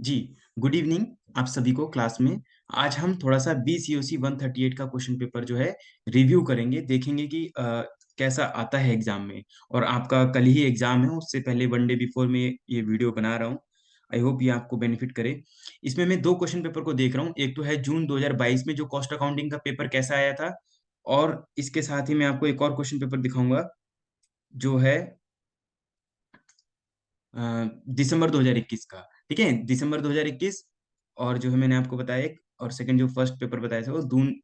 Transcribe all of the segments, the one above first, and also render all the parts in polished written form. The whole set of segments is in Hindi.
जी, गुड इवनिंग आप सभी को क्लास में। आज हम थोड़ा-सा बीसीओसी 138 का क्वेश्चन पेपर जो है रिव्यू करेंगे, देखेंगे कि कैसा आता है एग्ज़ाम में। और आपका कल ही एग्ज़ाम है, उससे पहले 1 डे बिफोर मैं ये वीडियो बना रहा हूँ। आई होप ये आपको बेनिफिट करे। इसमें मैं 2 क्वेश्चन पेपर को देख रहा हूँ, एक तो है जून 2022 में जो कॉस्ट अकाउंटिंग का पेपर कैसा आया था, और इसके साथ ही मैं आपको एक और क्वेश्चन पेपर दिखाऊँगा, जो है अ, दिसंबर 2021 का, ठीक है? दिसंबर 2021। और जो है मैंने आपको बताया एक, और सेकंड जो फर्स्ट पेपर बताया था वो जून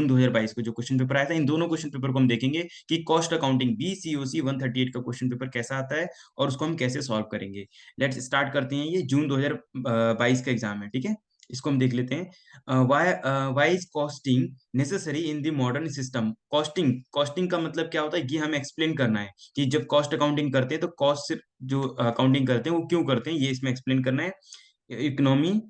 2022 को जो क्वेश्चन पेपर आया था, इन दोनों क्वेश्चन पेपर को हम देखेंगे कि कॉस्ट अकाउंटिंग बीसीओसी 138 का क्वेश्चन पेपर कैसा आता है और उसको हम कैसे सॉल्व करेंगे। लेट्स स्टार्ट करते हैं। ये जून 2022 का एग्जाम है, ठीक है? इसको हम देख लेते हैं। Why is costing necessary in the modern system. Costing costing का मतलब क्या होता है, ये हमें एक्सप्लेन करना है कि जब कॉस्ट अकाउंटिंग करते हैं तो कॉस्ट जो अकाउंटिंग करते हैं वो क्यों करते हैं, ये इसमें एक्सप्लेन करना है। Economy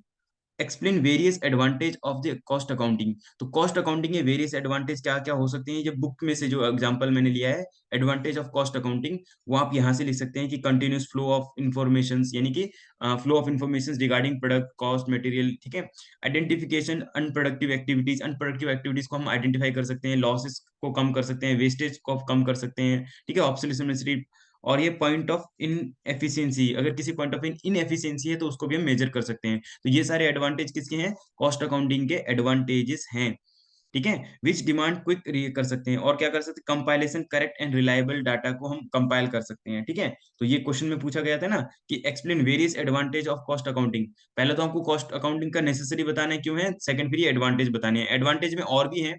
explain various advantage of the cost accounting. तो कॉस्ट अकाउंटिंग के वेरियस एडवांटेज क्या क्या हो सकते हैं, जब बुक में से जो एग्जांपल मैंने लिया है एडवांटेज ऑफ कॉस्ट अकाउंटिंग, वो आप यहाँ से लिख सकते हैं कि कंटिन्यूस फ्लो ऑफ इंफॉर्मेशन, यानी कि flow of information regarding product cost material, ठीक है? आइडेंटिफिकेशन अनप्रोडक्टिव एक्टिविटीज को हम आइडेंटिफाई कर सकते हैं, लॉसेस को कम कर सकते हैं, वेस्टेज को कम कर सकते हैं, ठीक है? ऑब्सोल्यूशन। और ये पॉइंट ऑफ इन एफिशिएंसी, अगर किसी पॉइंट ऑफ इन एफिशिएंसी है तो उसको भी हम मेजर कर सकते हैं। तो ये सारे एडवांटेज किसके हैं? कॉस्ट अकाउंटिंग के एडवांटेजेस हैं, ठीक है? विच डिमांड क्विक कर सकते हैं, और क्या कर सकते हैं? Compilation correct and reliable data को हम कंपाइल कर सकते हैं, ठीक है? तो ये क्वेश्चन में पूछा गया था ना कि explain various advantage of cost accounting. पहले तो हमको कॉस्ट अकाउंटिंग का नेसेसरी बताना है क्यों है, सेकंड फिर ये एडवांटेज बताने हैं। एडवांटेज में और भी है।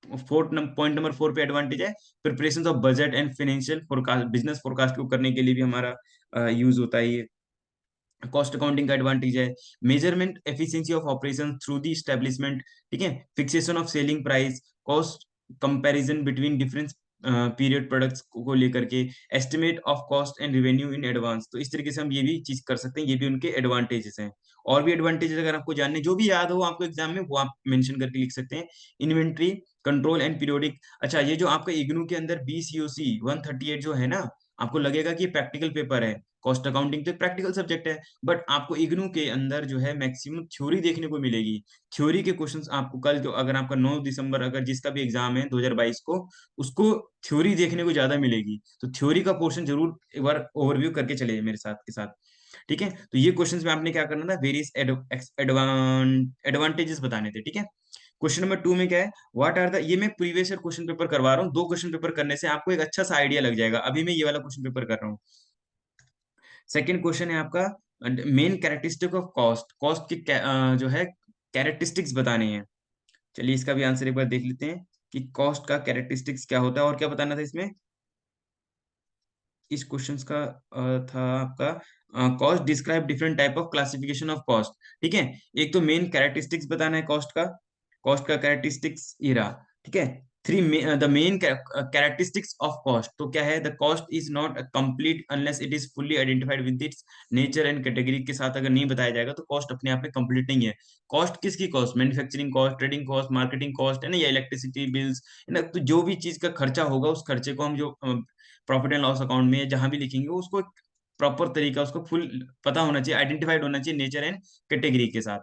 पॉइंट नंबर 4 पे एडवांटेज है preparation of budget and financial forecast, business forecast को करने के लिए भी हमारा यूज होता है ये। कॉस्ट अकाउंटिंग का एडवांटेज है measurement efficiency of operation through the establishment, ठीक है? Fixation of selling price, cost comparison between different period products को लेकर के, estimate of cost and revenue in advance. तो इस तरीके से हम ये भी चीज कर सकते हैं, ये भी उनके एडवांटेजेस हैं। और भी एडवांटेजेस अगर आपको जानने, जो भी याद हो आपको एग्जाम में, वो आप मेंशन करके लिख सकते हैं। Inventory control and periodic. अच्छा, ये जो आपका इग्नू के अंदर बीसीओसी 138 जो है ना, आपको लगेगा कि प्रैक्टिकल पेपर है। कॉस्ट अकाउंटिंग तो एक प्रैक्टिकल सब्जेक्ट है, बट आपको इग्नू के अंदर जो है मैक्सिमम थ्योरी देखने को मिलेगी। थ्योरी के क्वेश्चंस आपको कल जो, अगर आपका 9 दिसंबर अगर जिसका भी एग्जाम है 2022 को, उसको थ्योरी देखने को ज्यादा मिलेगी। तो थ्योरी का पोर्शन जरूर एक बार ओवरव्यू करके चले मेरे साथ के साथ, ठीक है? तो ये क्वेश्चंस में आपने क्या करना था, वेरियस एडवांटेजेस बताने थे, ठीक है? क्वेश्चन नंबर 2 में क्या है, व्हाट आर द, ये मैं प्रीवियस ईयर क्वेश्चन पेपर करवा रहा हूँ, 2 क्वेश्चन पेपर करने से आपको एक अच्छा सा आइडिया लग जाएगा। अभी मैं ये वाला क्वेश्चन पेपर कर रहा हूँ। सेकंड क्वेश्चन है आपका main characteristic of cost. Cost की जो है कैरेक्टरिस्टिक्स बताने हैं। चलिए इसका भी आंसर एक बार देख लेते हैं कि कॉस्ट का कैरेक्टरिस्टिक्स क्या होता है और क्या बताना था इसमें। इस क्वेश्चंस का था आपका cost describe different type of classification of cost, ठीक है? एक तो मेन कैरेक्टरिस्टिक्स बताना है कॉस्ट का। कॉस्ट का कैरेक्टरिस्टिक्स ये रहा, ठीक है? The main characteristics of cost, तो क्या है, the cost is not complete unless it is fully identified with its nature and category. के साथ अगर नहीं बताया जाएगा तो कॉस्ट अपने आप में कंप्लीट नहीं है। कॉस्ट किसकी cost? Manufacturing cost, trading cost, marketing cost, है ना, या इलेक्ट्रिसिटी बिल्स, है ना? तो जो भी चीज का खर्चा होगा उस खर्चे को हम जो प्रॉफिट एंड लॉस अकाउंट में जहां भी लिखेंगे उसको प्रॉपर तरीका, उसको फुल पता होना चाहिए, आइडेंटिफाइड होना चाहिए नेचर एंड कैटेगरी के साथ।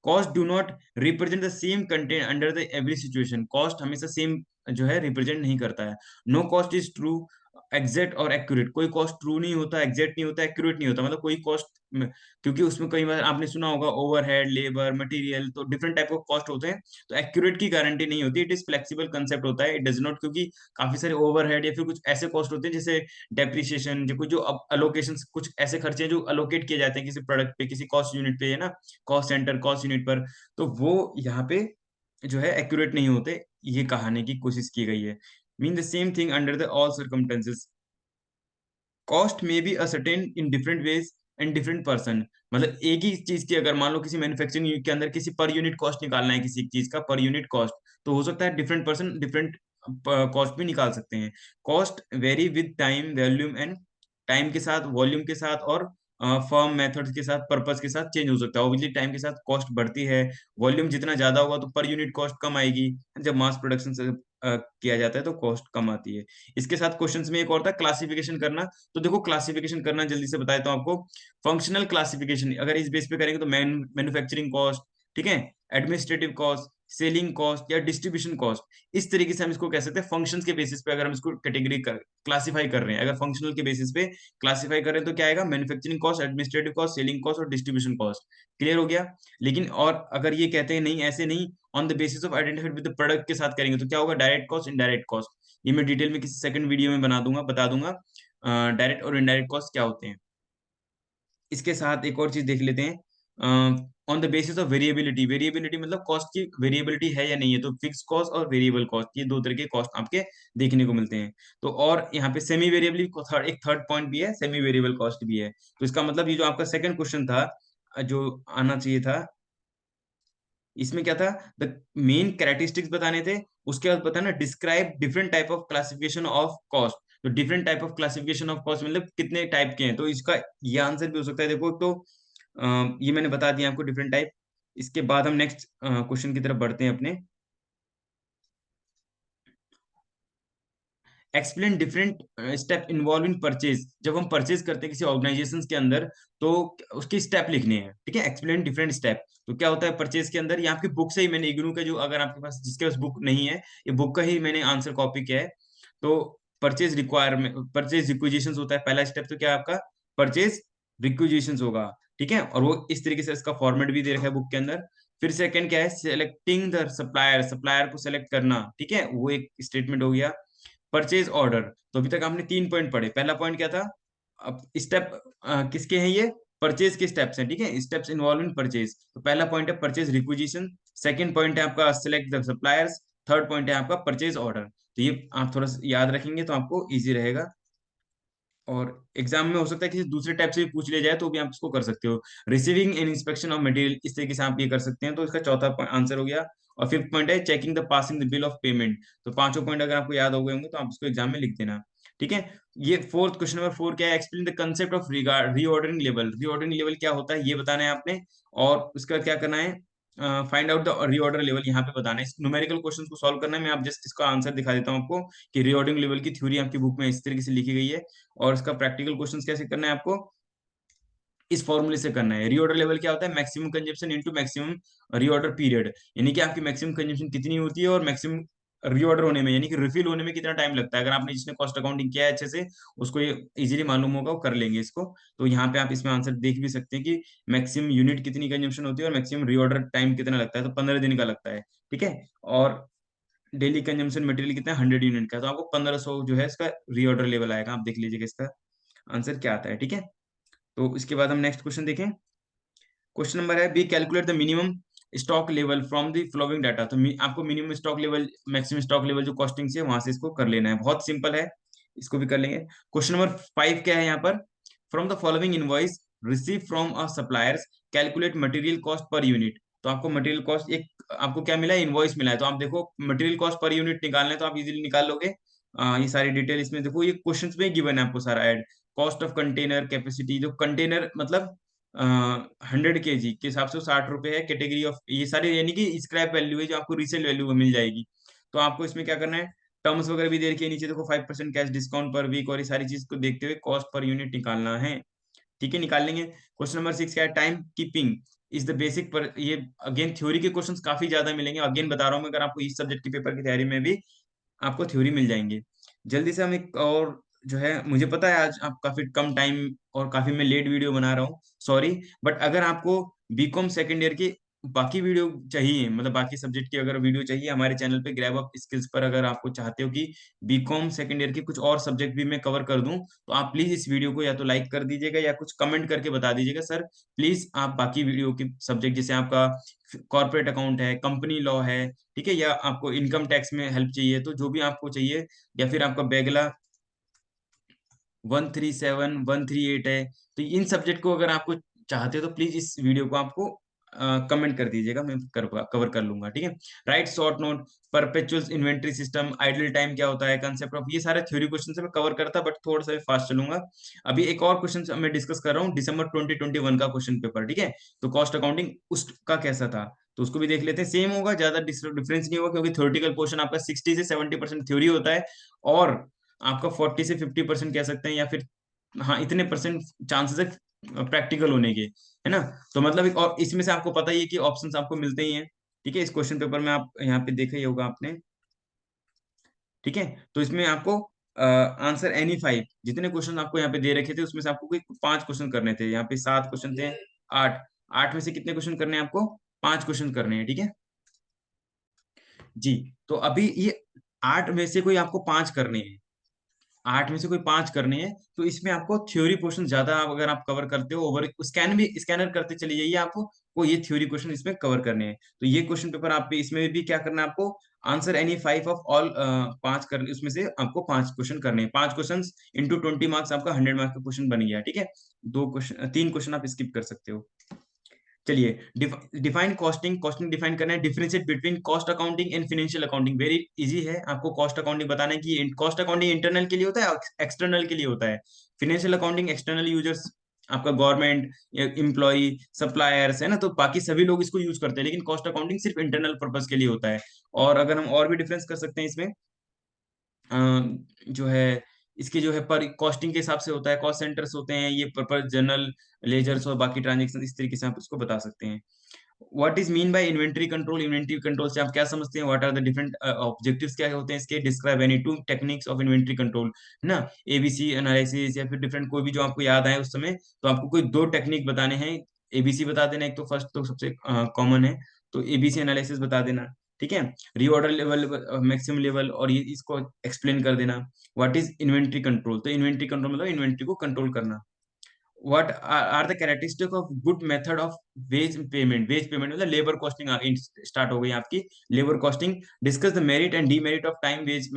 Cost do not represent the same content under the every situation. Cost हमेशा सेम जो है रिप्रेजेंट नहीं करता है। No cost is true exact और एक्यूरेट। कोई कॉस्ट ट्रू नहीं होता, एग्जैक्ट नहीं होता, एक्यूरेट नहीं होता। मतलब कोई कॉस्ट, क्योंकि उसमें कई बार आपने सुना होगा ओवरहेड, लेबर, मटेरियल, तो डिफरेंट टाइप ऑफ कॉस्ट होते हैं। तो एक्यूरेट की गारंटी नहीं होती, इट इज फ्लेक्सिबल कंसेप्ट होता है, इट डज नॉट, क्योंकि काफी सारे ओवरहेड या फिर कुछ ऐसे कॉस्ट होते हैं जैसे डेप्रिसिएशन, जो कुछ जो अलोकेशन, कुछ ऐसे खर्चे हैं जो अलोकेट किए जाते हैं किसी प्रोडक्ट पे, किसी कॉस्ट यूनिट पे, है ना, कॉस्ट सेंटर, कॉस्ट यूनिट पर। तो वो यहाँ पे जो है एक्यूरेट नहीं होते, ये कहने की कोशिश की गई है। Mean the same thing under the all circumstances. Cost में be ascertain in different ways and different person. मतलब एक ही चीज की, अगर मान लो किसी मैन्युफैक्चरिंग यूनिट के अंदर किसी पर यूनिट कॉस्ट निकालना है, किसी चीज का पर यूनिट कॉस्ट, तो हो सकता है डिफरेंट पर्सन डिफरेंट कॉस्ट भी निकाल सकते हैं। Cost very with time volume and, time के साथ, वॉल्यूम के साथ, और फॉर्म मेथड्स के साथ, पर्पस के साथ चेंज हो सकता है। ऑब्वियसली टाइम के साथ कॉस्ट बढ़ती है, वॉल्यूम जितना ज्यादा होगा तो पर यूनिट कॉस्ट कम आएगी। जब मास प्रोडक्शन से किया जाता है तो कॉस्ट कम आती है। इसके साथ क्वेश्चंस में एक और था क्लासिफिकेशन करना। तो देखो क्लासिफिकेशन करना जल्दी से बता देता हूँ आपको। फंक्शनल क्लासिफिकेशन अगर इस बेस पे करेंगे तो मैन्युफैक्चरिंग कॉस्ट, ठीक है, एडमिनिस्ट्रेटिव कॉस्ट, सेलिंग कॉस्ट या डिस्ट्रीब्यूशन कॉस्ट, इस तरीके से हम इसको कह सकते हैं। फंक्शंस के बेसिस पे अगर हम इसको कैटेगरी कर क्लासिफाई कर रहे हैं, अगर फंक्शनल के बेसिस पे क्लासिफाई कर रहे हैं तो क्या आएगा, manufacturing cost, administrative cost, selling cost और डिस्ट्रीब्यूशन कॉस्ट। क्लियर हो गया। लेकिन और अगर ये कहते हैं नहीं ऐसे नहीं, on the basis of identified with the product के साथ करेंगे तो क्या होगा, डायरेक्ट कॉस्ट, इनडायरेक्ट कॉस्ट। ये मैं डिटेल में किसी सेकंड वीडियो में बता दूंगा डायरेक्ट और इनडायरेक्ट कॉस्ट क्या होते हैं। इसके साथ एक और चीज देख लेते हैं, on the basis of variability. Variability मतलब कॉस्ट की वेरिएबिलिटी है या नहीं है, तो फिक्स कॉस्ट और वेरिएबल कॉस्ट, ये दो तरह के कॉस्ट आपके देखने को मिलते हैं। तो और यहाँ पे सेमी वेरिएबल एक थर्ड पॉइंट भी है, सेमी वेरिएबल कॉस्ट भी है। तो इसका मतलब ये जो आपका सेकंड क्वेश्चन था, जो आना चाहिए था, इसमें क्या था, द मेन कैरेक्टरिस्टिक्स बताने थे। उसके बाद बताना describe different type of classification of cost. तो different type of classification of cost मतलब कितने टाइप के हैं, तो इसका ये आंसर भी हो सकता है। देखो तो ये मैंने बता दिया आपको डिफरेंट टाइप। इसके बाद हम नेक्स्ट क्वेश्चन की तरफ बढ़ते हैं अपने। Explain different step involve in purchase. जब हम परचेज करते हैं किसी ऑर्गेनाइजेशन के अंदर तो उसके स्टेप लिखने हैं, ठीक है, एक्सप्लेन डिफरेंट स्टेप। तो क्या होता है परचेज के अंदर, ये आपकी बुक से ही मैंने इग्नू का जो, अगर आपके पास जिसके पास बुक नहीं है, ये बुक का ही मैंने आंसर कॉपी किया है। तो परचेज रिक्वायरमेंट, परचेज रिक्विजिशंस होता है पहला स्टेप, तो क्या है आपका, परचेज रिक्विजिशंस होगा, ठीक है, और वो इस तरीके से इसका फॉर्मेट भी दे रखा है बुक के अंदर। फिर सेकंड क्या है, सेलेक्टिंग द सप्लायर, सप्लायर को सेलेक्ट करना, ठीक है, वो एक स्टेटमेंट हो गया। परचेज ऑर्डर, तो अभी तक आपने 3 पॉइंट पढ़े। पहला पॉइंट क्या था, अब स्टेप किसके हैं ये, परचेज के स्टेप्स हैं, ठीक है, स्टेप्स इन्वॉल्व इन परचेज। तो पहला पॉइंट है परचेज रिक्विजिशन, सेकंड पॉइंट है आपका select the suppliers, third point है आपका परचेज ऑर्डर। तो ये आप थोड़ा सा याद रखेंगे तो आपको इजी रहेगा। और एग्जाम में हो सकता है किसी दूसरे टाइप से भी पूछ लिया जाए तो भी आप इसको कर सकते हो। Receiving end inspection of material, इस तरीके से आप ये कर सकते हैं। तो इसका चौथा आंसर हो गया। और फिफ्थ पॉइंट है checking the passing the bill of payment. तो पांचों पॉइंट अगर आपको याद हो गए होंगे तो आप इसको एग्जाम में लिख देना, ठीक है। ये फोर्थ क्वेश्चन नंबर 4 क्या है, explain the concept of reordering level. Reordering level क्या होता है ये बताना है आपने, और उसका क्या करना है, find out the reorder level यहाँ पे बताना है। इस न्यूमेरिकल क्वेश्चन को सॉल्व करना है। मैं आप जस्ट इसका आंसर दिखा देता हूँ आपको कि रीऑर्डरिंग लेवल की थ्योरी आपकी बुक में इस तरीके से लिखी गई है। और इसका प्रैक्टिकल क्वेश्चन कैसे करना है आपको, इस फॉर्मूले से करना है। रीऑर्डर लेवल क्या होता है, maximum consumption into maximum reorder period, यानी कि आपकी मैक्सिमम कंजम्पशन कितनी होती है और मैक्सिमम रीऑर्डर होने में यानी कि रिफिल होने में कितना टाइम लगता है। अगर आपने जिसने कॉस्ट अकाउंटिंग किया है अच्छे से, उसको ये इजीली मालूम होगा, वो कर लेंगे इसको। तो यहाँ पे आप इसमें आंसर देख भी सकते हैं कि मैक्सिमम यूनिट कितनी कंजम्पशन होती है और मैक्सिमम रीऑर्डर टाइम कितना लगता है, तो 15 दिन का लगता है, ठीक है। और डेली कंजम्पशन मटेरियल कितना है, 100 यूनिट का, तो आपको 1500 जो है इसका रीऑर्डर लेवल आएगा। आप देख लीजिएगा इसका आंसर क्या आता है, ठीक है। तो इसके बाद हम नेक्स्ट क्वेश्चन देखें। क्वेश्चन नंबर है B, calculate the minimum stock level from the following data. तो आपको minimum stock level, maximum stock level जो कॉस्टिंग से है वहां से इसको कर लेना है, बहुत सिंपल है, इसको भी कर लेंगे। क्वेश्चन नंबर 5 क्या है यहाँ पर, from the following invoice receive from a suppliers calculate material cost per unit. तो आपको मटेरियल कॉस्ट एक आपको क्या मिला है, इनवॉइस मिला है। तो आप देखो मटेरियल कॉस्ट पर यूनिट निकालना है तो आप इजीली निकाल लोगे। ये सारी डिटेल इसमें देखो, ये क्वेश्चन में गिवन है आपको सारा add. Cost of container capacity, जो कंटेनर मतलब 100 kg के हिसाब से 60 रुपए है। कैटेगरी ऑफ ये सारे यानी कि स्क्रैप वैल्यू है जो आपको रीसेल वैल्यू में मिल जाएगी। तो आपको इसमें क्या करना है, टर्म्स वगैरह भी दे रखी है नीचे देखो, 5% कैश डिस्काउंट पर वीक, और ये सारी चीज को देखते हुए कॉस्ट पर यूनिट निकालना है, ठीक है, निकाल लेंगे। क्वेश्चन नंबर 6 क्या है, time keeping is the basic पर। ये अगेन थ्योरी के क्वेश्चंस काफी ज्यादा मिलेंगे, अगेन बता रहा हूँ मैं, अगर आपको इस सब्जेक्ट के पेपर की तैयारी में भी आपको थ्योरी मिल जाएंगे। जल्दी से हम एक और जो है, मुझे पता है आज आप काफी कम टाइम और काफी मैं लेट वीडियो बना रहा हूँ, सॉरी। बट अगर आपको बीकॉम सेकेंड ईयर की बाकी वीडियो चाहिए, मतलब बाकी सब्जेक्ट की अगर वीडियो चाहिए हमारे चैनल पे ग्रैब अप स्किल्स पर, अगर आपको चाहते हो कि बीकॉम सेकेंड ईयर के कुछ और सब्जेक्ट भी मैं कवर कर दूं, तो आप प्लीज इस वीडियो को या तो लाइक कर दीजिएगा या कुछ कमेंट करके बता दीजिएगा, सर प्लीज आप बाकी वीडियो के सब्जेक्ट जैसे आपका कॉर्पोरेट अकाउंट है, कंपनी लॉ है, ठीक है, या आपको इनकम टैक्स में हेल्प चाहिए, तो जो भी आपको चाहिए, या फिर आपका बेगला 137 138 है, तो इन सब्जेक्ट को अगर आपको चाहते हो तो प्लीज इस वीडियो को आपको कमेंट कर दीजिएगा, मैं कवर कर लूंगा, ठीक है। Right short note, perpetual inventory system, idle time क्या होता है, कंसेप्ट ऑफ, ये सारे थ्योरी क्वेश्चन से मैं कवर करता, बट थोड़ा सा फास्ट चलूंगा। अभी एक और क्वेश्चन मैं डिस्कस कर रहा हूँ, दिसंबर 2021 का क्वेश्चन पेपर, ठीक है। तो कॉस्ट अकाउंटिंग उसका कैसा था, तो उसको भी देख लेते हैं। सेम होगा, ज्यादा डिफरेंस नहीं होगा, क्योंकि थ्योरेटिकल पोर्शन आपका 60 से 70% थ्योरी होता है, और आपका 40 से 50% कह सकते हैं, या फिर हाँ इतने परसेंट चांसेस है प्रैक्टिकल होने के, है ना। तो मतलब एक, और इसमें से आपको पता ही है कि ऑप्शंस आपको मिलते ही हैं, ठीक है। इस क्वेश्चन पेपर में आप यहाँ पे देखा ही होगा आपने, ठीक है। तो इसमें आपको आंसर एनी 5, जितने क्वेश्चन आपको यहाँ पे दे रखे थे उसमें से आपको कोई 5 क्वेश्चन करने थे। यहाँ पे 7 क्वेश्चन थे, 8, 8 में से कितने क्वेश्चन करने हैं आपको, 5 क्वेश्चन करने हैं, ठीक है जी। तो अभी ये 8 में से कोई आपको 5 करने हैं, 8 में से कोई 5 करने हैं, तो इसमें आपको थ्योरी क्वेश्चन ज्यादा अगर आप कवर करते हो, ओवर स्कैनर करते चले जाइए, आपको को ये थ्योरी क्वेश्चन इसमें कवर करने हैं। तो ये क्वेश्चन पेपर आप इसमें भी क्या करना है आपको, आंसर एनी 5 ऑफ ऑल, 5 करने, उसमें से आपको 5 क्वेश्चन करने हैं। 5 क्वेश्चन इंटू 20 मार्क्स, आपका 100 मार्क्स का क्वेश्चन बन गया, ठीक है। 3 क्वेश्चन आप स्किप कर सकते हो। चलिए, डिफाइन कॉस्टिंग, कॉस्टिंग डिफाइन करना है, differentiate between cost accounting and financial accounting. Very easy है, आपको कॉस्ट अकाउंटिंग बताना है कि कॉस्ट अकाउंटिंग इंटरनल के लिए होता है, एक्सटर्नल के लिए होता है। फाइनेंशियल अकाउंटिंग एक्सटर्नल यूजर्स, आपका गवर्नमेंट एम्प्लॉय, सप्लायर्स, है ना, तो बाकी सभी लोग इसको यूज करते हैं, लेकिन कॉस्ट अकाउंटिंग सिर्फ इंटरनल पर्पज के लिए होता है। और अगर हम और भी डिफरेंस कर सकते हैं इसमें, जो है इसके जो है पर कॉस्टिंग के हिसाब से होता है, कॉस्ट सेंटर्स होते हैं ये, पर्पज जनरल लेजर्स और बाकी ट्रांजेक्शन, इस तरीके से आप इसको बता सकते हैं। What is mean by inventory control, inventory control से आप क्या समझते हैं, what are the different objectives क्या होते हैं इसके, describe any two techniques of inventory control, है ना। एबीसी एनालिसिस या फिर डिफरेंट कोई भी जो आपको याद आए उस समय, तो आपको कोई 2 टेक्निक बताने हैं। एबीसी बता देना, एक तो फर्स्ट तो सबसे कॉमन है, तो एबीसी एनालिसिस बता देना, ठीक है। रीऑर्डर लेवल, मैक्सिमम लेवल, और ये इसको एक्सप्लेन कर देना। व्हाट इज इन्वेंटरी कंट्रोल, तो इन्वेंटरी कंट्रोल मतलब इन्वेंटरी को कंट्रोल करना। what are the characteristic of good method of wage payment, wage payment मतलब लेबर कॉस्टिंग स्टार्ट हो गई आपकी, labour costing. Discuss the merit and demerit of time wage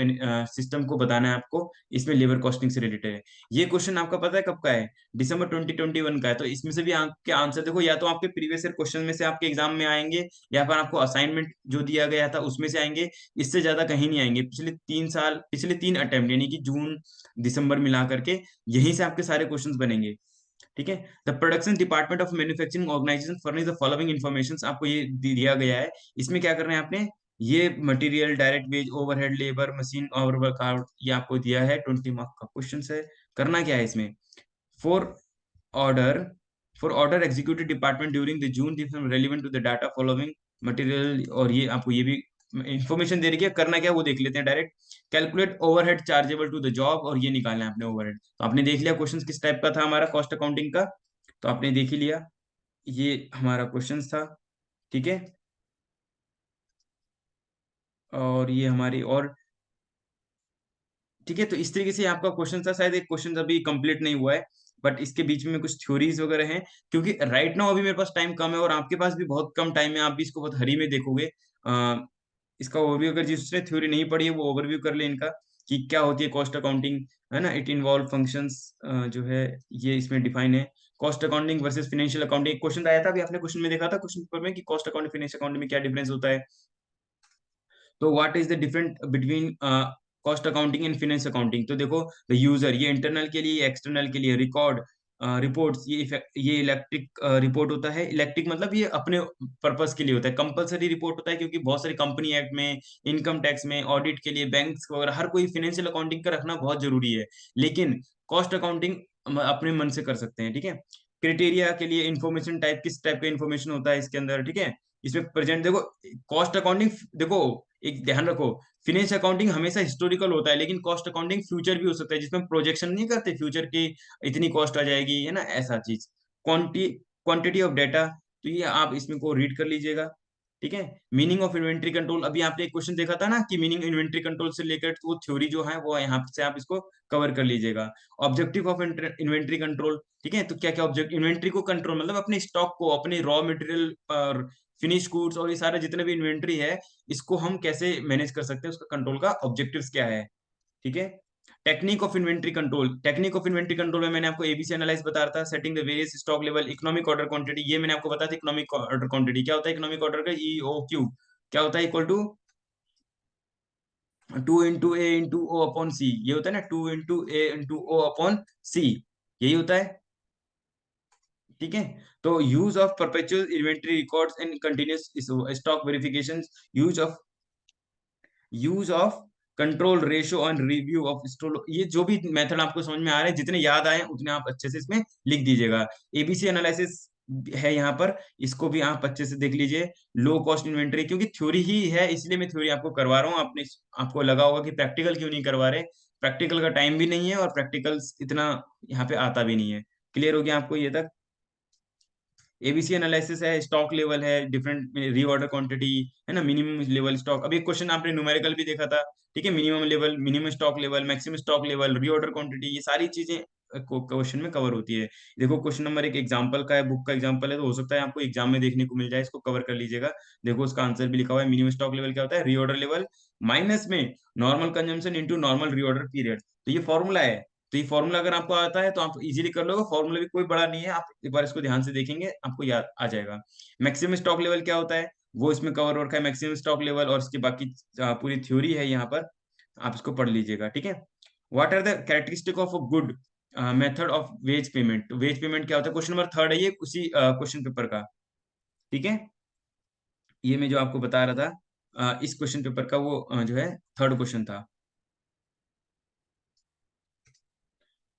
system को बताना है आपको, इसमें लेबर कॉस्टिंग से रिलेटेड है। ये क्वेश्चन आपका पता है कब का है, दिसंबर 2021 का है। तो इसमें से भी आपके आंसर देखो, या तो आपके प्रीवियस ईयर क्वेश्चन में से आपके एग्जाम में आएंगे, या फिर आपको असाइनमेंट जो दिया गया था उसमें से आएंगे, इससे ज्यादा कहीं नहीं आएंगे। पिछले 3 अटेम्प्ट, यानी कि जून दिसंबर मिला करके, यहीं से आपके सारे क्वेश्चंस बनेंगे, ठीक है। The production department of manufacturing organisation furnish the following information, आपको ये दिया गया है। इसमें क्या करना है आपने, ये material, direct wage, overhead, labour, machine और वर्क आउट, ये आपको दिया है, 20 मार्क का क्वेश्चन है। करना क्या है इसमें, for order for order executive department during the June relevant to the data following material, और ये आपको ये भी इंफॉर्मेशन दे रही है। करना क्या है वो देख लेते हैं direct. Calculate overhead chargeable to the job, और ये निकालना है अपने ओवरहेड। तो आपने देख लिया क्वेश्चन किस टाइप का था हमारा कॉस्ट अकाउंटिंग का, तो आपने देख ही लिया, ये हमारा क्वेश्चन था, ठीक है। और ये हमारी और, ठीक है। तो इस तरीके से आपका क्वेश्चन था, शायद एक क्वेश्चन अभी कंप्लीट नहीं हुआ है, बट इसके बीच में कुछ थ्योरीज वगैरह हैं, क्योंकि राइट नाउ अभी मेरे पास टाइम कम है, और आपके पास भी बहुत कम टाइम है, आप भी इसको बहुत हरी में देखोगे। इसका ओवरव्यू, अगर जिसने थ्योरी नहीं पढ़ी है वो ओवरव्यू कर ले इनका, कि क्या होती है कॉस्ट अकाउंटिंग, है ना। इट इन्वॉल्व फंक्शंस, जो है ये इसमें डिफाइन है। Cost accounting versus financial accounting, question आया था अभी, आपने क्वेश्चन में देखा था क्वेश्चन पेपर में, कि कॉस्ट अकाउंटिंग फाइनेंशियल अकाउंटिंग में क्या डिफरेंस होता है। तो what is the different between cost accounting and finance accounting, तो देखो, द यूजर, ये इंटरनल के लिए, एक्सटर्नल के लिए, रिकॉर्ड, रिपोर्ट्स, ये इलेक्ट्रिक रिपोर्ट होता है। इलेक्ट्रिक मतलब ये अपने पर्पस के लिए होता है, कंपलसरी रिपोर्ट होता है, क्योंकि बहुत सारी कंपनी एक्ट में, इनकम टैक्स में, ऑडिट के लिए, बैंक्स वगैरह, हर कोई फाइनेंशियल अकाउंटिंग का रखना बहुत जरूरी है। लेकिन कॉस्ट अकाउंटिंग अपने मन से कर सकते हैं, ठीक है। क्राइटेरिया के लिए, इंफॉर्मेशन टाइप, किस टाइप का इंफॉर्मेशन होता है इसके अंदर, ठीक है। इसमें प्रेजेंट देखो, कॉस्ट अकाउंटिंग देखो, एक ध्यान रखो, फिनेंस अकाउंटिंग हमेशा हिस्टोरिकल होता है, लेकिन कॉस्ट अकाउंटिंग फ्यूचर भी हो सकता है, जिसमें प्रोजेक्शन नहीं करते फ्यूचर की, इतनी कॉस्ट आ जाएगी, है ना, ऐसा चीज। क्वांटिटी ऑफ डाटा, तो ये आप इसमें को रीड कर लीजिएगा, ठीक है। मीनिंग ऑफ इन्वेंट्री कंट्रोल, अभी आपने एक क्वेश्चन देखा था ना, कि मीनिंग इन्वेंट्री कंट्रोल से लेकर वो थ्योरी जो है वो यहाँ से आप इसको कवर कर लीजिएगा। ऑब्जेक्टिव ऑफ इन्वेंट्री कंट्रोल, ठीक है। तो क्या क्या ऑब्जेक्ट, इन्वेंट्री को कंट्रोल मतलब अपने स्टॉक को, अपने रॉ मटेरियल और फिनिश गुड्स, और ये सारे जितने भी इन्वेंट्री है, इसको हम कैसे मैनेज कर सकते हैं, उसका कंट्रोल का ऑब्जेक्टिव्स क्या है, ठीक है। Technique of inventory control, technique of inventory control में मैंने आपको एबीसी एनालाइज बताया था, setting the various stock level, economic order quantity, ये मैंने आपको बताया था। इकोनॉमिक ऑर्डर क्वांटिटी क्या होता है? इकोनॉमिक ऑर्डर का ई ओ क्यू क्या होता है? Equal to 2 into A into O/C, ये होता है ना, 2 into A into O/C, यही होता है। ठीक है। तो use of perpetual inventory records and continuous stock verification, use of control ratio on review of store, ये जो भी मेथड आपको समझ में आ रहे हैं, जितने याद आए उतने आप अच्छे से इसमें लिख दीजिएगा। एबीसी एनालिसिस है यहाँ पर, इसको भी आप अच्छे से देख लीजिए। लो कॉस्ट इन्वेंटरी, क्योंकि थ्योरी ही है इसलिए मैं थ्योरी आपको करवा रहा हूँ। आपको लगा होगा कि प्रैक्टिकल क्यों नहीं करवा रहे, प्रैक्टिकल का टाइम भी नहीं है और प्रैक्टिकल इतना यहाँ पे आता भी नहीं है। क्लियर हो गया आपको ये तक? एबीसी एनालिसिस है, स्टॉक लेवल है, डिफरेंट रीऑर्डर क्वांटिटी है ना, मिनिमम लेवल स्टॉक। अभी क्वेश्चन आपने न्यूमेरिकल भी देखा था, ठीक है, minimum level, minimum stock level, maximum stock level, reorder quantity, ये सारी चीजें क्वेश्चन में कवर होती है। देखो क्वेश्चन नंबर एक एग्जांपल का है, बुक का एग्जांपल है, तो हो सकता है आपको एग्जाम में देखने को मिल जाए, इसको कवर कर लीजिएगा। देखो उसका आंसर भी लिखा हुआ है, मिनिमम स्टॉक लेवल क्या होता है? रीऑर्डर लेवल माइनस में normal consumption into normal reorder period, तो ये फॉर्मूला है। तो ये फॉर्मूला अगर आपको आता है तो आप इजीली कर लोगे, फॉर्मूला भी कोई बड़ा नहीं है, आप एक बार इसको ध्यान से देखेंगे आपको याद आ जाएगा। मैक्सिमम स्टॉक लेवल क्या होता है वो इसमें कवर हो रखा है, मैक्सिमम स्टॉक लेवल, और इसकी बाकी पूरी थ्योरी है यहाँ पर, आप इसको पढ़ लीजिएगा। ठीक है। What are the characteristic of a good method of wage payment? Wage payment क्या होता है? क्वेश्चन नंबर थर्ड है ये, उसी क्वेश्चन पेपर का। ठीक है, ये मैं जो आपको बता रहा था इस क्वेश्चन पेपर का, वो जो है थर्ड क्वेश्चन था।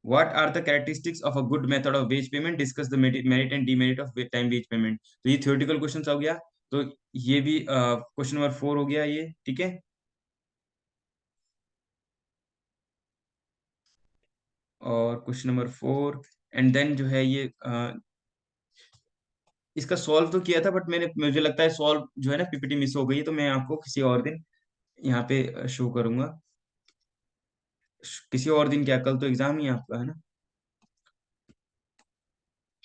What are the characteristics of a good method of wage payment? Discuss the merit and demerit of time wage payment. तो ये theoretical questions हो गया। तो ये भी क्वेश्चन नंबर 4 हो गया ये। ठीक है। और क्वेश्चन नंबर 4, एंड देन जो है ये इसका सॉल्व तो किया था, बट मुझे लगता है सॉल्व जो है ना पीपीटी मिस हो गई है, तो मैं आपको किसी और दिन यहाँ पे शो करूंगा। किसी और दिन क्या, कल तो एग्जाम ही है आपका, है ना?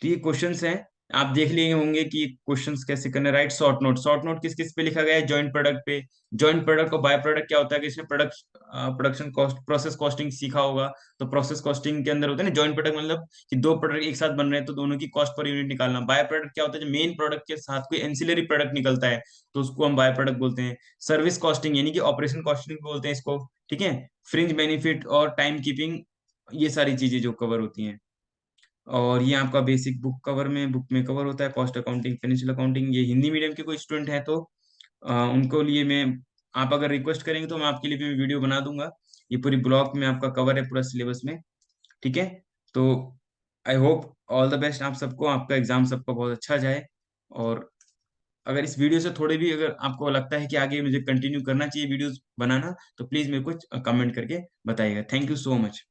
तो ये क्वेश्चंस हैं, आप देख लिए होंगे कि क्वेश्चंस कैसे करने। Right short note, short note किस किस पे लिखा गया है? जॉइंट प्रोडक्ट पे। जॉइंट प्रोडक्ट और बाय प्रोडक्ट क्या होता है कि इसमें प्रोडक्शन कॉस्ट, प्रोसेस कॉस्टिंग सीखा होगा। तो प्रोसेस कॉस्टिंग के अंदर होता है ना जॉइंट प्रोडक्ट, मतलब कि दो प्रोडक्ट एक साथ बन रहे हैं तो दोनों की कॉस्ट पर यूनिट निकालना। बाय प्रोडक्ट क्या होता है? जो मेन प्रोडक्ट के साथ कोई एंसिलरी प्रोडक्ट निकलता है तो उसको हम बाय प्रोडक्ट बोलते हैं। सर्विस कॉस्टिंग यानी कि ऑपरेशन कॉस्टिंग बोलते हैं इसको। ठीक है। फ्रिंज बेनिफिट और टाइम कीपिंग, ये सारी चीजें जो कवर होती हैं। और ये आपका बेसिक बुक में कवर होता है, कॉस्ट अकाउंटिंग, फाइनेंशियल अकाउंटिंग। ये हिंदी मीडियम के कोई स्टूडेंट हैं तो उनको लिए मैं, आप अगर रिक्वेस्ट करेंगे तो मैं आपके लिए भी वीडियो बना दूंगा। ये पूरी ब्लॉक में आपका कवर है पूरा सिलेबस में। ठीक है। तो I hope all the best आप सबको, आपका एग्जाम सबका बहुत अच्छा जाए। और अगर इस वीडियो से थोड़े भी अगर आपको लगता है कि आगे मुझे कंटिन्यू करना चाहिए वीडियोस बनाना, तो प्लीज मेरे को कमेंट करके बताइएगा। Thank you so much.